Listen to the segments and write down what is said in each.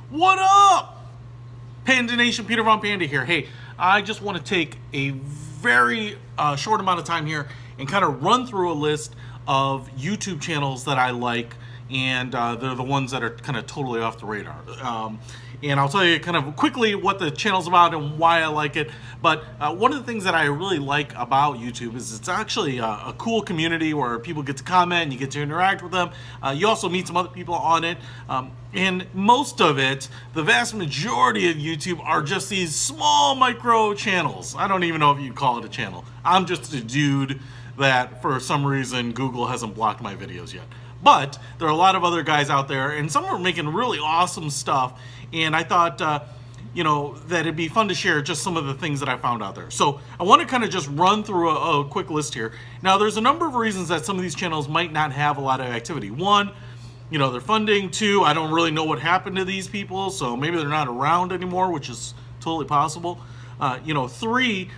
What up? Panda Nation, Peter Von Panda here. Hey, I just want to take a very short amount of time here and kind of run through a list of YouTube channels that I like, and they're the ones that are kind of totally off the radar. And I'll tell you kind of quickly what the channel's about and why I like it. But one of the things that I really like about YouTube is it's actually a cool community where people get to comment and you get to interact with them. You also meet some other people on it. And most of it, the vast majority of YouTube, are just these small micro channels. I don't even know if you'd call it a channel. I'm just a dude that for some reason Google hasn't blocked my videos yet. But there are a lot of other guys out there, and some are making really awesome stuff. And I thought, that it'd be fun to share just some of the things that I found out there. So I want to kind of just run through a quick list here. Now, there's a number of reasons that some of these channels might not have a lot of activity. One, their funding. Two, I don't really know what happened to these people, so maybe they're not around anymore, which is totally possible. Three,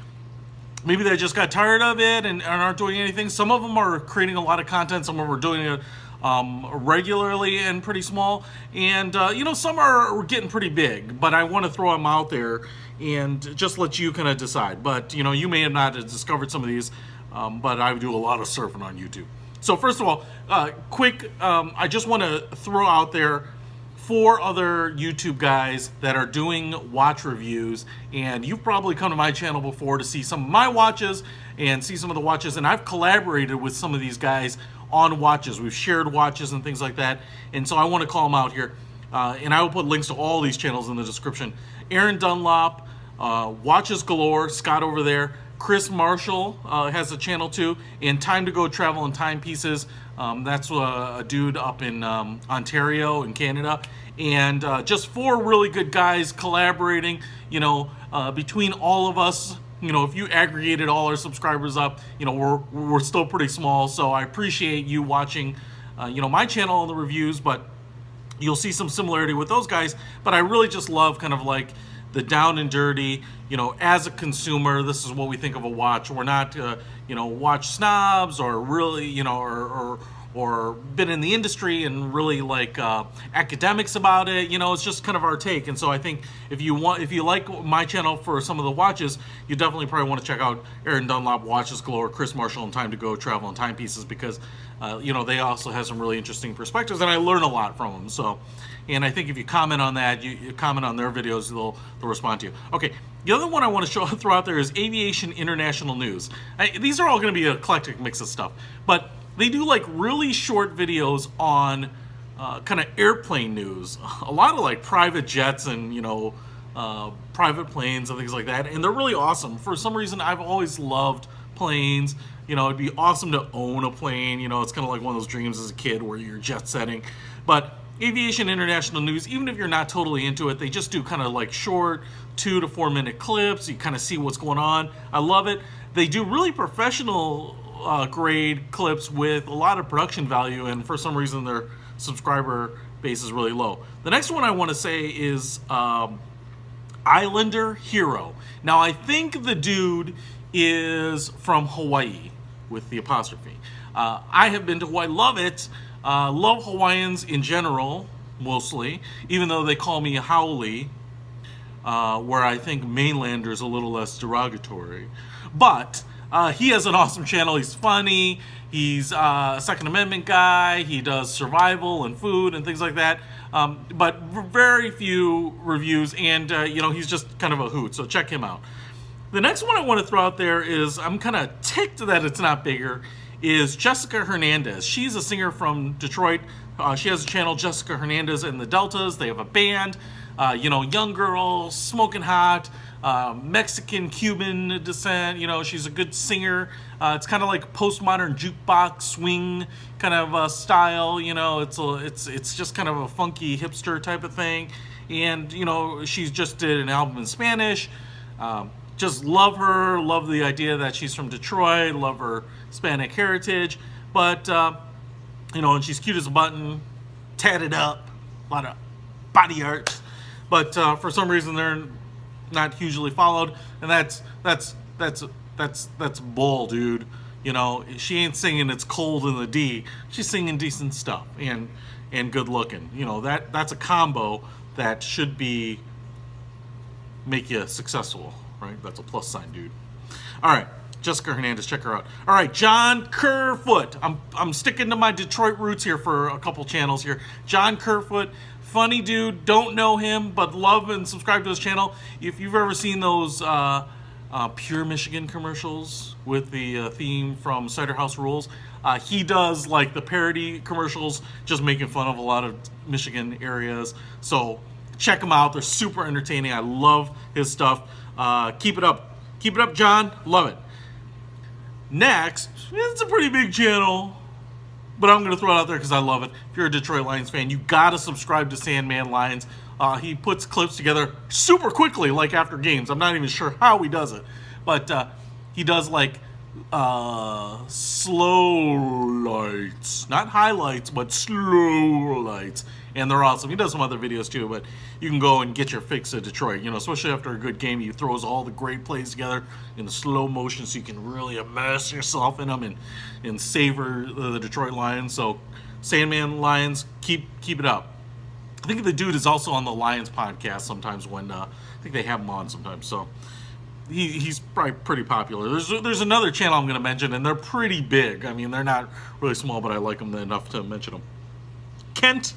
maybe they just got tired of it and aren't doing anything. Some of them are creating a lot of content. Some of them are doing it regularly and pretty small. And, some are getting pretty big. But I want to throw them out there and just let you kind of decide. But, you may have not discovered some of these, but I do a lot of surfing on YouTube. So first of all, I just want to throw out there 4 other YouTube guys that are doing watch reviews, and you've probably come to my channel before to see some of my watches and see some of the watches, and I've collaborated with some of these guys on watches. We've shared watches and things like that, and so I want to call them out here, and I will put links to all these channels in the description. Aaron Dunlop, Watches Galore, Scott over there. Chris Marshall has a channel too, and Time to Go Travel and Timepieces. That's a dude up in Ontario in Canada, and just 4 really good guys collaborating. Between all of us, if you aggregated all our subscribers up, we're still pretty small. So I appreciate you watching, my channel and the reviews, but you'll see some similarity with those guys. But I really just love kind of like the down and dirty, as a consumer, this is what we think of a watch. We're not, watch snobs or really, or been in the industry and really like academics about it. It's just kind of our take. And so I think if you like my channel for some of the watches, you definitely probably want to check out Aaron Dunlop, Watches Galore, Chris Marshall, and Time to Go Travel and Timepieces, because they also have some really interesting perspectives, and I learn a lot from them. So, and I think if you comment on that, you comment on their videos, they'll respond to you. Okay, the other one I want to throw out there is Aviation International News. These are all going to be an eclectic mix of stuff, but they do like really short videos on kind of airplane news, a lot of like private jets and private planes and things like that, and they're really awesome. For some reason, I've always loved planes. It'd be awesome to own a plane. It's kind of like one of those dreams as a kid where you're jet setting. But Aviation International News, even if you're not totally into it, they just do kind of like short 2 to 4 minute clips. You kind of see what's going on. I love it. They do really professional grade clips with a lot of production value, and for some reason their subscriber base is really low. The next one I want to say is IslanderHero. Now, I think the dude is from Hawaii with the apostrophe. I have been to Hawaii, love it. Love Hawaiians in general, mostly, even though they call me Haole, where I think mainlander is a little less derogatory. But he has an awesome channel. He's funny. He's a Second Amendment guy. He does survival and food and things like that. But very few reviews, and he's just kind of a hoot. So check him out. The next one I want to throw out there is, I'm kind of ticked that it's not bigger, is Jessica Hernandez. She's a singer from Detroit. She has a channel, Jessica Hernandez and the Deltas. They have a band, young girl, smoking hot, Mexican, Cuban descent. She's a good singer. It's kind of like postmodern jukebox swing kind of style. It's just kind of a funky hipster type of thing. And, she's just did an album in Spanish. Just love her, love the idea that she's from Detroit, love her Hispanic heritage, but, and she's cute as a button, tatted up, a lot of body art, but for some reason they're not hugely followed, and that's bull, dude. She ain't singing It's Cold in the D, she's singing decent stuff, and good looking. That's a combo that should be make you successful, right? That's a plus sign, dude. All right, Jessica Hernandez, check her out. All right, John Kerfoot. I'm sticking to my Detroit roots here for a couple channels here. John Kerfoot, funny dude. Don't know him, but love and subscribe to his channel. If you've ever seen those Pure Michigan commercials with the theme from Cider House Rules, he does like the parody commercials, just making fun of a lot of Michigan areas. So check him out. They're super entertaining. I love his stuff. Keep it up. Keep it up, John. Love it. Next, it's a pretty big channel, but I'm going to throw it out there because I love it. If you're a Detroit Lions fan, you got to subscribe to SandmanLions. He puts clips together super quickly, like after games. I'm not even sure how he does it, but he does like slow lights, not highlights, but slow lights, and they're awesome. He does some other videos too, but you can go and get your fix of Detroit. You know, especially after a good game, he throws all the great plays together in the slow motion, so you can really immerse yourself in them and savor the Detroit Lions. So, SandmanLions, keep it up. I think the dude is also on the Lions podcast sometimes when I think they have him on sometimes. So he's probably pretty popular. There's another channel I'm going to mention, and they're pretty big. I mean, they're not really small, but I like them enough to mention them. Kent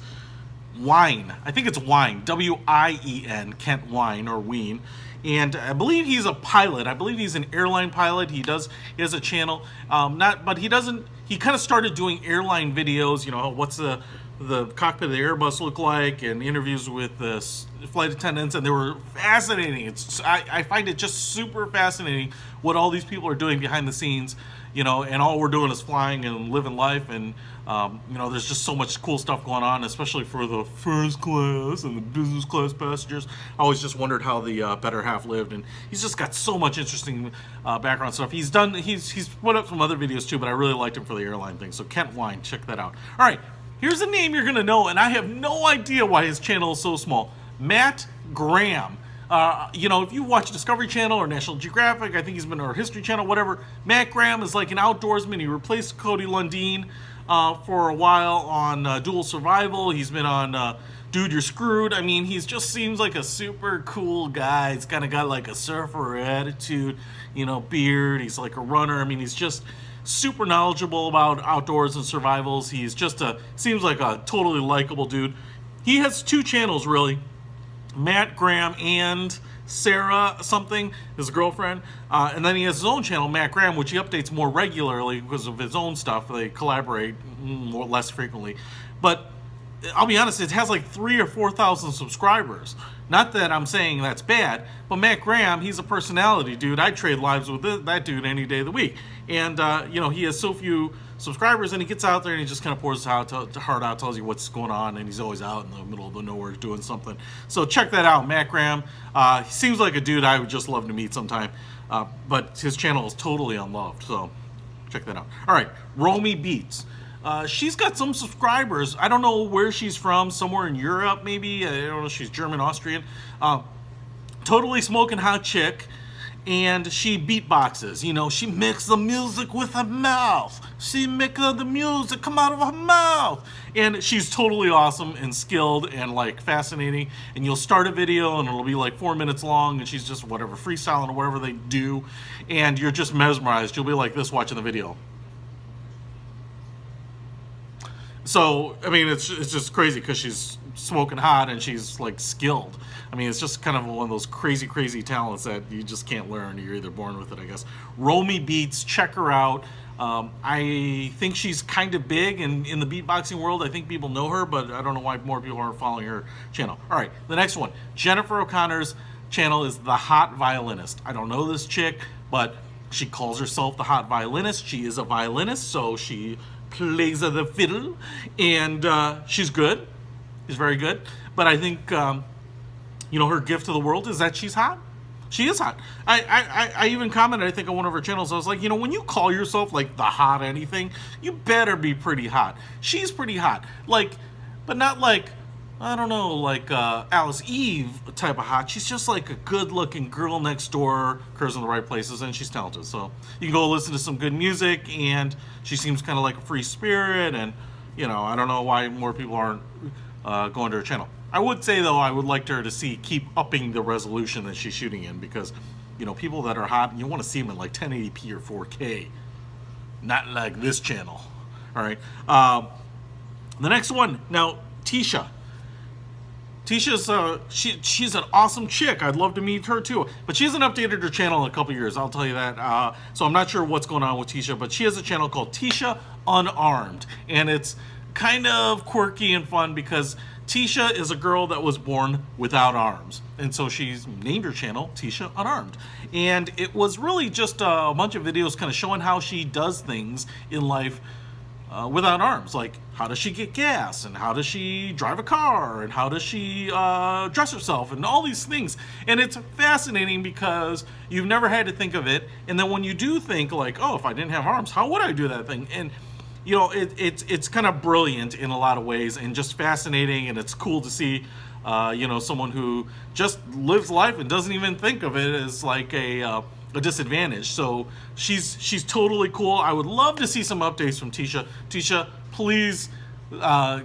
Wien. I think it's Wien. W-I-E-N. Kent Wien or Wien. And I believe he's a pilot. I believe he's an airline pilot. He has a channel. He kind of started doing airline videos. You know, what's the cockpit of the Airbus look like, and interviews with the flight attendants, and they were fascinating. I find it just super fascinating what all these people are doing behind the scenes, you know, and all we're doing is flying and living life, and you know, there's just so much cool stuff going on, especially for the first class and the business class passengers. I always just wondered how the better half lived, and he's just got so much interesting background stuff. He's put up some other videos too, but I really liked him for the airline thing. So Kent Wien, check that out. All right. Here's a name you're going to know, and I have no idea why his channel is so small. Matt Graham. You know, if you watch Discovery Channel or National Geographic, I think he's been on our History Channel, whatever. Matt Graham is like an outdoorsman. He replaced Cody Lundeen for a while on Dual Survival. He's been on Dude, You're Screwed. I mean, he just seems like a super cool guy. He's kind of got like a surfer attitude, you know, beard. He's like a runner. I mean, he's just super knowledgeable about outdoors and survivals. He's just seems like a totally likable dude. He has two channels, really. Matt Graham and Sarah something, his girlfriend. And then he has his own channel, Matt Graham, which he updates more regularly because of his own stuff. They collaborate less frequently. But I'll be honest, it has like 3,000 or 4,000 subscribers. Not that I'm saying that's bad, but Matt Graham, he's a personality, dude. I'd trade lives with that dude any day of the week. And, you know, he has so few subscribers, and he gets out there and he just kind of pours his heart out, tells you what's going on, and he's always out in the middle of the nowhere doing something. So check that out, Matt Graham. He seems like a dude I would just love to meet sometime, but his channel is totally unloved, so check that out. All right, Romy Beats. She's got some subscribers. I don't know where she's from, somewhere in Europe maybe. I don't know, she's German, Austrian. Totally smoking hot chick. And she beatboxes, you know, she makes the music with her mouth. She makes the music come out of her mouth. And she's totally awesome and skilled and like fascinating. And you'll start a video and it'll be like 4 minutes long, and she's just whatever, freestyling or whatever they do. And you're just mesmerized. You'll be like this watching the video. So, I mean, it's just crazy because she's smoking hot and she's like skilled. I mean, it's just kind of one of those crazy talents that you just can't learn. You're either born with it, I guess. Romy Beats, check her out. I think she's kind of big in the beatboxing world. I think people know her, but I don't know why more people aren't following her channel. All right, the next one. Jennifer O'Connor's channel is TheHotViolinist. I don't know this chick, but she calls herself the Hot Violinist. She is a violinist, so she plays the fiddle, and she's good. She's very good. But I think, you know, her gift to the world is that she's hot. She is hot. I even commented, I think, on one of her channels. I was like, you know, when you call yourself like the hot anything, you better be pretty hot. She's pretty hot. Like, but not like, I don't know, like Alice Eve type of hot. She's just like a good-looking girl next door, occurs in the right places, and she's talented. So you can go listen to some good music, and she seems kind of like a free spirit, and, you know, I don't know why more people aren't going to her channel. I would say though, I would like her to keep upping the resolution that she's shooting in, because you know, people that are hot, you want to see them in like 1080p or 4K, not like this channel. All right. The next one now, Tisha. Tisha's she's an awesome chick. I'd love to meet her too, but she hasn't updated her channel in a couple years. I'll tell you that. So I'm not sure what's going on with Tisha, but she has a channel called Tisha UnArmed, and it's kind of quirky and fun because Tisha is a girl that was born without arms, and so she's named her channel Tisha UnArmed, and it was really just a bunch of videos kind of showing how she does things in life without arms. Like, how does she get gas, and how does she drive a car, and how does she dress herself, and all these things. And it's fascinating because you've never had to think of it, and then when you do think like, oh, if I didn't have arms, how would I do that thing? And you know, it's kind of brilliant in a lot of ways, and just fascinating, and it's cool to see you know, someone who just lives life and doesn't even think of it as like a disadvantage. So she's totally cool. I would love to see some updates from Tisha. Tisha, please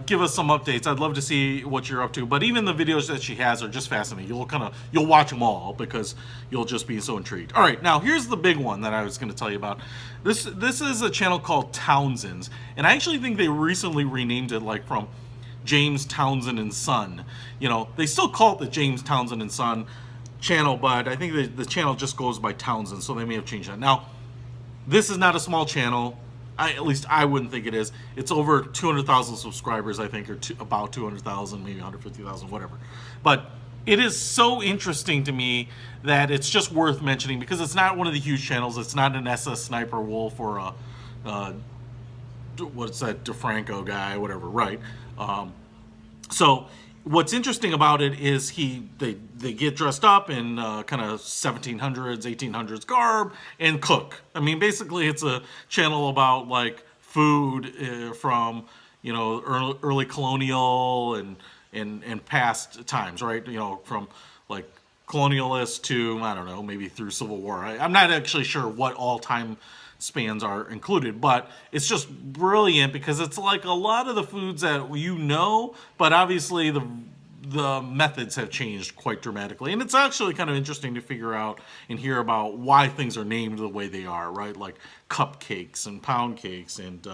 give us some updates. I'd love to see what you're up to. But even the videos that she has are just fascinating. You'll watch them all because you'll just be so intrigued. All right, now here's the big one that I was going to tell you about. This is a channel called Townsends, and I actually think they recently renamed it, like from James Townsend and Son. You know, they still call it the James Townsend and Son channel, but I think the channel just goes by Townsend, so they may have changed that. Now, this is not a small channel. At least I wouldn't think it is. It's over 200,000 subscribers, I think, or about 200,000, maybe 150,000, whatever. But it is so interesting to me that it's just worth mentioning, because it's not one of the huge channels. It's not an SS Sniper Wolf or a what's that, DeFranco guy, whatever, right? So what's interesting about it is they get dressed up in kind of 1700s, 1800s garb and cook. I mean, basically it's a channel about like food from, you know, early colonial and past times, right? You know, from like colonialists to, I don't know, maybe through Civil War. I'm not actually sure what all time spans are included, but it's just brilliant because it's like a lot of the foods that you know, but obviously the methods have changed quite dramatically. And it's actually kind of interesting to figure out and hear about why things are named the way they are, right? Like cupcakes and pound cakes and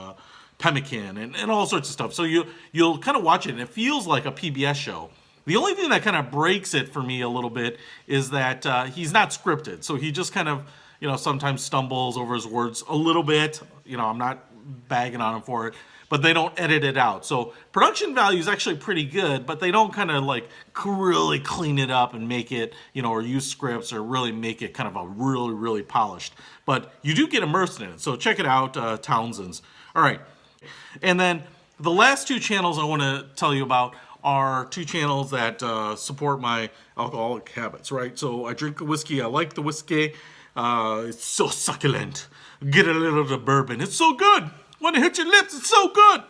pemmican and all sorts of stuff. So you'll kind of watch it and it feels like a PBS show. The only thing that kind of breaks it for me a little bit is that he's not scripted. So he just kind of, you know, sometimes stumbles over his words a little bit. You know, I'm not bagging on him for it, but they don't edit it out. So production value is actually pretty good, but they don't kind of like really clean it up and make it, you know, or use scripts or really make it kind of a really, really polished. But you do get immersed in it. So check it out, Townsend's. All right. And then the last two channels I want to tell you about are two channels that support my alcoholic habits, right? So I drink whiskey. I like the whiskey. It's so succulent. Get a little of the bourbon. It's so good. When it hits your lips, it's so good.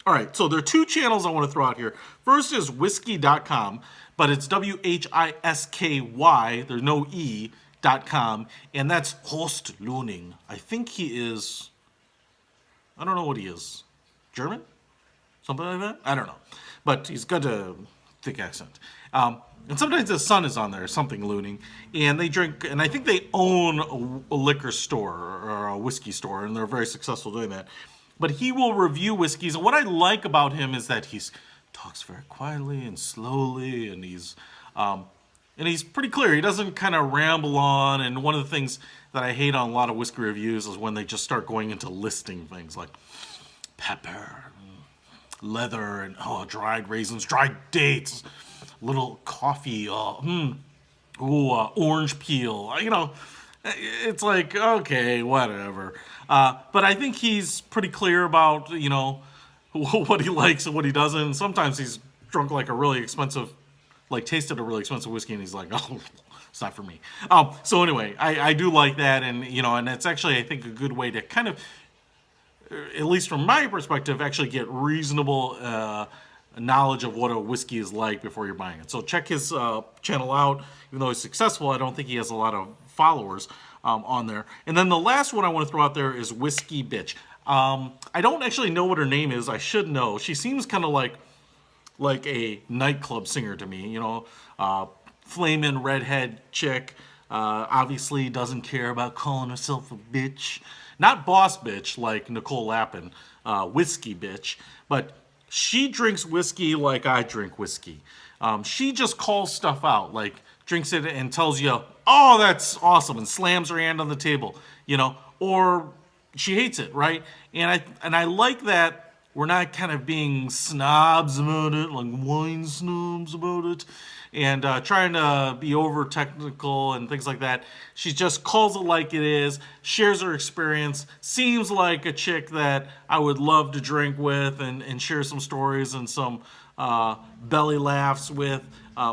All right, so there are two channels I want to throw out here. First is whiskey.com, but it's WHISKY. There's no E.com, and that's Horst Luning. I think he is, I don't know what he is. German? Something like that? I don't know. But he's got a thick accent. And sometimes his son is on there, something Looning, and they drink, and I think they own a liquor store or a whiskey store, and they're very successful doing that. But he will review whiskeys, and what I like about him is that he talks very quietly and slowly, and he's pretty clear. He doesn't kind of ramble on, and one of the things that I hate on a lot of whiskey reviews is when they just start going into listing things like pepper, leather, and dried raisins, dried dates, little coffee, orange peel. You know, it's like, okay, whatever. But I think he's pretty clear about, you know, what he likes and what he doesn't. Sometimes he's drunk like a really expensive, like tasted a really expensive whiskey and he's like, oh, it's not for me. So anyway, I do like that. And, you know, and it's actually, I think, a good way to kind of, at least from my perspective, actually get reasonable knowledge of what a whiskey is like before you're buying it. So check his channel out. Even though he's successful, I don't think he has a lot of followers on there. And then the last one I want to throw out there is Whiskey Bitch. I don't actually know what her name is. I should know. She seems kind of like like a nightclub singer to me. You know, flaming redhead chick. Obviously doesn't care about calling herself a bitch. Not boss bitch like Nicole Lappin, whiskey bitch. But she drinks whiskey like I drink whiskey. She just calls stuff out, like drinks it and tells you, "Oh, that's awesome," and slams her hand on the table, you know, or she hates it, right? And I like that we're not kind of being snobs about it, like wine snobs about it, and trying to be over technical and things like that. She just calls it like it is, shares her experience, seems like a chick that I would love to drink with and share some stories and some belly laughs with.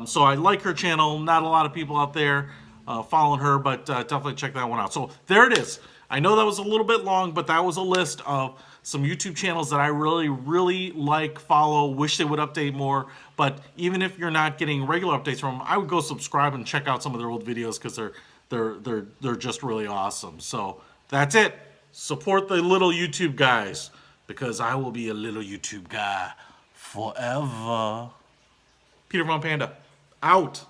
So I like her channel. Not a lot of people out there following her, but definitely check that one out. So there it is. I know that was a little bit long, but that was a list of some YouTube channels that I really like, follow, wish they would update more. But even if you're not getting regular updates from them, I would go subscribe and check out some of their old videos because they're just really awesome. So that's it. Support the little YouTube guys because I will be a little YouTube guy forever. Peter Von Panda, out.